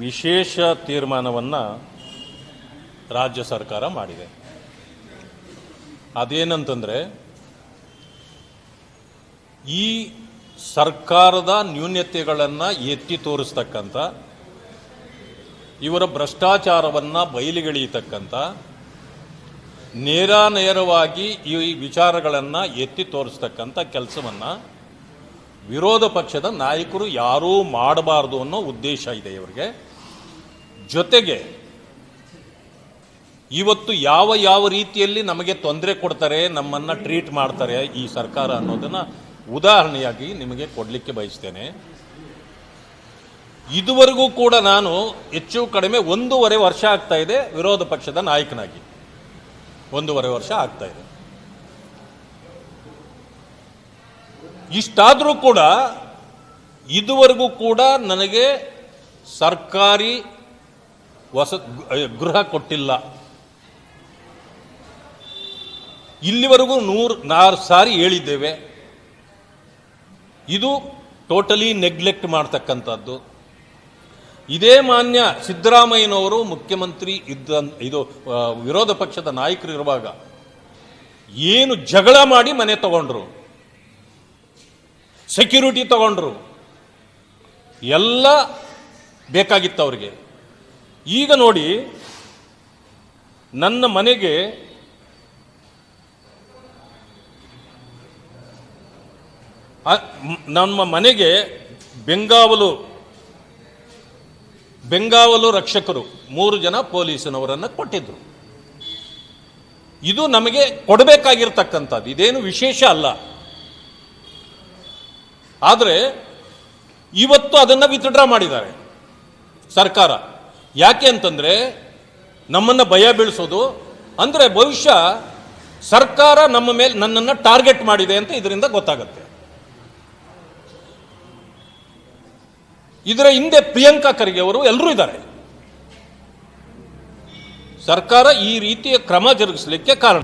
ವಿಶೇಷ ತೀರ್ಮಾನವನ್ನು ರಾಜ್ಯ ಸರ್ಕಾರ ಮಾಡಿದೆ. ಅದೇನಂತಂದರೆ, ಈ ಸರ್ಕಾರದ ನ್ಯೂನತೆಗಳನ್ನು ಎತ್ತಿ ತೋರಿಸ್ತಕ್ಕಂಥ, ಇವರ ಭ್ರಷ್ಟಾಚಾರವನ್ನು ಬಯಲಿಗೆಳೆಯತಕ್ಕಂಥ, ನೇರವಾಗಿ ಈ ವಿಚಾರಗಳನ್ನು ಎತ್ತಿ ತೋರಿಸ್ತಕ್ಕಂಥ ಕೆಲಸವನ್ನು ವಿರೋಧ ಪಕ್ಷದ ನಾಯಕರು ಯಾರೂ ಮಾಡಬಾರ್ದು ಅನ್ನೋ ಉದ್ದೇಶ ಇದೆ ಇವರಿಗೆ. ಜೊತೆಗೆ ಇವತ್ತು ಯಾವ ರೀತಿಯಲ್ಲಿ ನಮಗೆ ತೊಂದರೆ ಕೊಡ್ತಾರೆ, ನಮ್ಮನ್ನು ಟ್ರೀಟ್ ಮಾಡ್ತಾರೆ ಈ ಸರ್ಕಾರ ಅನ್ನೋದನ್ನು ಉದಾಹರಣೆಯಾಗಿ ನಿಮಗೆ ಕೊಡಲಿಕ್ಕೆ ಬಯಸ್ತೇನೆ. ಇದುವರೆಗೂ ಕೂಡ ನಾನು ಹೆಚ್ಚು ಕಡಿಮೆ 1.5 ವರ್ಷ ಆಗ್ತಾ ಇದೆ ವಿರೋಧ ಪಕ್ಷದ ನಾಯಕನಾಗಿ. 1.5 ವರ್ಷ ಆಗ್ತಾ ಇದೆ. ಇಷ್ಟಾದರೂ ಕೂಡ ಇದುವರೆಗೂ ಕೂಡ ನನಗೆ ಸರ್ಕಾರಿ ಗೃಹ ಕೊಟ್ಟಿಲ್ಲ. ಇಲ್ಲಿವರೆಗೂ 100 ಸಾರಿ ಹೇಳಿದ್ದೇವೆ. ಇದು ಟೋಟಲಿ ನೆಗ್ಲೆಕ್ಟ್ ಮಾಡ್ತಕ್ಕಂಥದ್ದು. ಇದೇ ಮಾನ್ಯ ಸಿದ್ದರಾಮಯ್ಯನವರು ಮುಖ್ಯಮಂತ್ರಿ ಇದು ವಿರೋಧ ಪಕ್ಷದ ನಾಯಕರು ಇರುವಾಗ ಏನು ಜಗಳ ಮಾಡಿ ಮನೆ ತಗೊಂಡ್ರು, ಸೆಕ್ಯೂರಿಟಿ ತಗೊಂಡ್ರು, ಎಲ್ಲ ಬೇಕಾಗಿತ್ತು ಅವರಿಗೆ. ಈಗ ನೋಡಿ, ನನ್ನ ಮನೆಗೆ ನಮ್ಮ ಮನೆಗೆ ಬೆಂಗಾವಲು ರಕ್ಷಕರು 3 ಜನ ಪೊಲೀಸನವರನ್ನು ಕೊಟ್ಟಿದ್ರು. ಇದು ನಮಗೆ ಕೊಡಬೇಕಾಗಿರ್ತಕ್ಕಂಥದ್ದು, ಇದೇನು ವಿಶೇಷ ಅಲ್ಲ. ಆದರೆ ಇವತ್ತು ಅದನ್ನು ವಿತ್ಡ್ರಾ ಮಾಡಿದ್ದಾರೆ ಸರ್ಕಾರ. ಯಾಕೆ ಅಂತಂದರೆ, ನಮ್ಮನ್ನು ಭಯ ಬೀಳಿಸೋದು. ಅಂದರೆ ಬಹುಶಃ ಸರ್ಕಾರ ನಮ್ಮ ಮೇಲೆ ನನ್ನನ್ನು ಟಾರ್ಗೆಟ್ ಮಾಡಿದೆ ಅಂತ ಇದರಿಂದ ಗೊತ್ತಾಗುತ್ತೆ. ಇದರ ಹಿಂದೆ ಪ್ರಿಯಾಂಕಾ ಖರ್ಗೆ ಅವರು ಎಲ್ಲರೂ ಇದ್ದಾರೆ. ಸರ್ಕಾರ ಈ ರೀತಿಯ ಕ್ರಮ ಜರುಗಿಸಲಿಕ್ಕೆ ಕಾರಣ